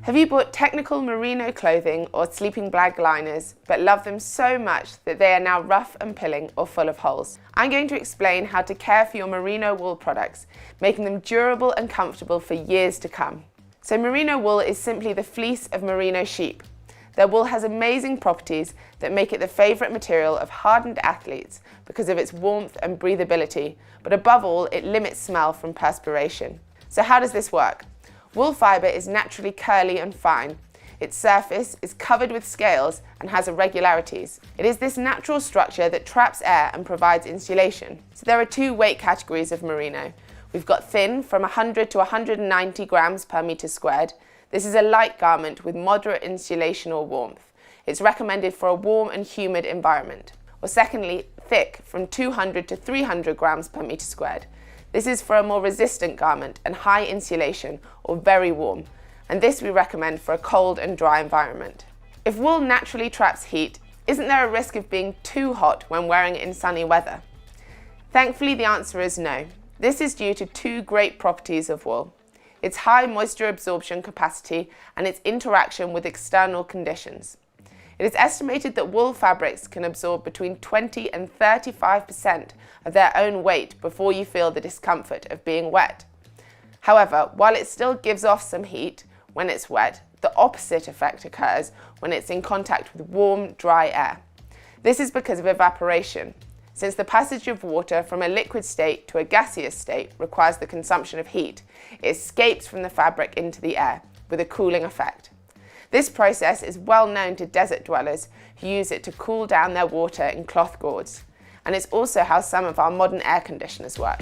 Have you bought technical merino clothing or sleeping bag liners but love them so much that they are now rough and pilling or full of holes? I'm going to explain how to care for your merino wool products, making them durable and comfortable for years to come. So merino wool is simply the fleece of merino sheep. Their wool has amazing properties that make it the favourite material of hardened athletes because of its warmth and breathability, but above all, it limits smell from perspiration. So how does this work? Wool fibre is naturally curly and fine. Its surface is covered with scales and has irregularities. It is this natural structure that traps air and provides insulation. So there are two weight categories of merino. We've got thin, from 100 to 190 grams per metre squared. This is a light garment with moderate insulation or warmth. It's recommended for a warm and humid environment. Or secondly, thick, from 200 to 300 grams per metre squared. This is for a more resistant garment and high insulation or very warm, and this we recommend for a cold and dry environment. If wool naturally traps heat, isn't there a risk of being too hot when wearing it in sunny weather? Thankfully, the answer is no. This is due to two great properties of wool: its high moisture absorption capacity and its interaction with external conditions. It is estimated that wool fabrics can absorb between 20 and 35% of their own weight before you feel the discomfort of being wet. However, while it still gives off some heat when it's wet, the opposite effect occurs when it's in contact with warm, dry air. This is because of evaporation. Since the passage of water from a liquid state to a gaseous state requires the consumption of heat, it escapes from the fabric into the air with a cooling effect. This process is well known to desert dwellers who use it to cool down their water in cloth gourds. And it's also how some of our modern air conditioners work.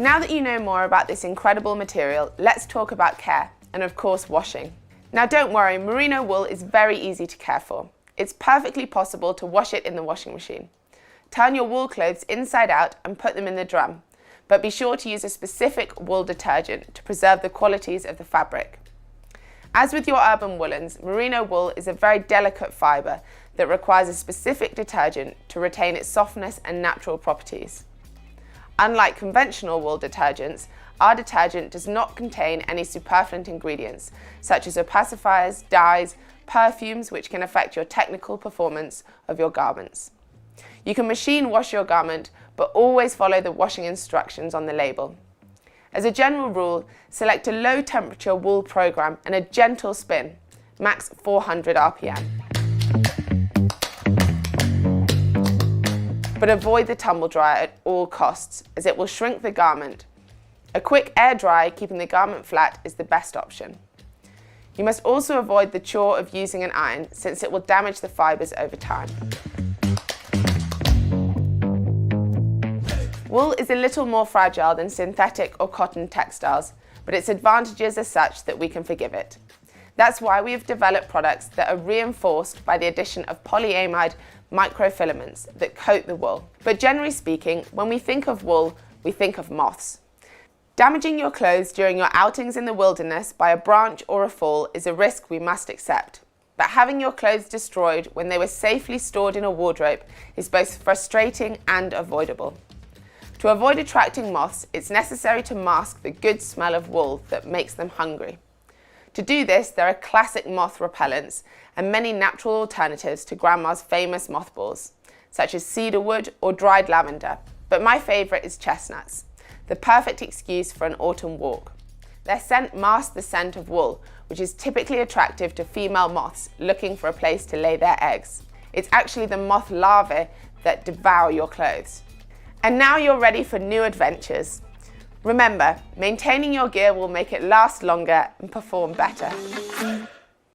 Now that you know more about this incredible material, let's talk about care and of course washing. Now don't worry, merino wool is very easy to care for. It's perfectly possible to wash it in the washing machine. Turn your wool clothes inside out and put them in the drum. But be sure to use a specific wool detergent to preserve the qualities of the fabric. As with your urban woolens, merino wool is a very delicate fibre that requires a specific detergent to retain its softness and natural properties. Unlike conventional wool detergents, our detergent does not contain any superfluous ingredients, such as opacifiers, dyes, perfumes, which can affect your technical performance of your garments. You can machine wash your garment, but always follow the washing instructions on the label. As a general rule, select a low temperature wool program and a gentle spin, max 400 RPM. But avoid the tumble dryer at all costs, as it will shrink the garment. A quick air dry, keeping the garment flat, is the best option. You must also avoid the chore of using an iron, since it will damage the fibres over time. Wool is a little more fragile than synthetic or cotton textiles, but its advantages are such that we can forgive it. That's why we have developed products that are reinforced by the addition of polyamide microfilaments that coat the wool. But generally speaking, when we think of wool, we think of moths. Damaging your clothes during your outings in the wilderness by a branch or a fall is a risk we must accept. But having your clothes destroyed when they were safely stored in a wardrobe is both frustrating and avoidable. To avoid attracting moths, it's necessary to mask the good smell of wool that makes them hungry. To do this, there are classic moth repellents and many natural alternatives to Grandma's famous mothballs, such as cedarwood or dried lavender, but my favourite is chestnuts, the perfect excuse for an autumn walk. Their scent masks the scent of wool, which is typically attractive to female moths looking for a place to lay their eggs. It's actually the moth larvae that devour your clothes. And now you're ready for new adventures. Remember, maintaining your gear will make it last longer and perform better.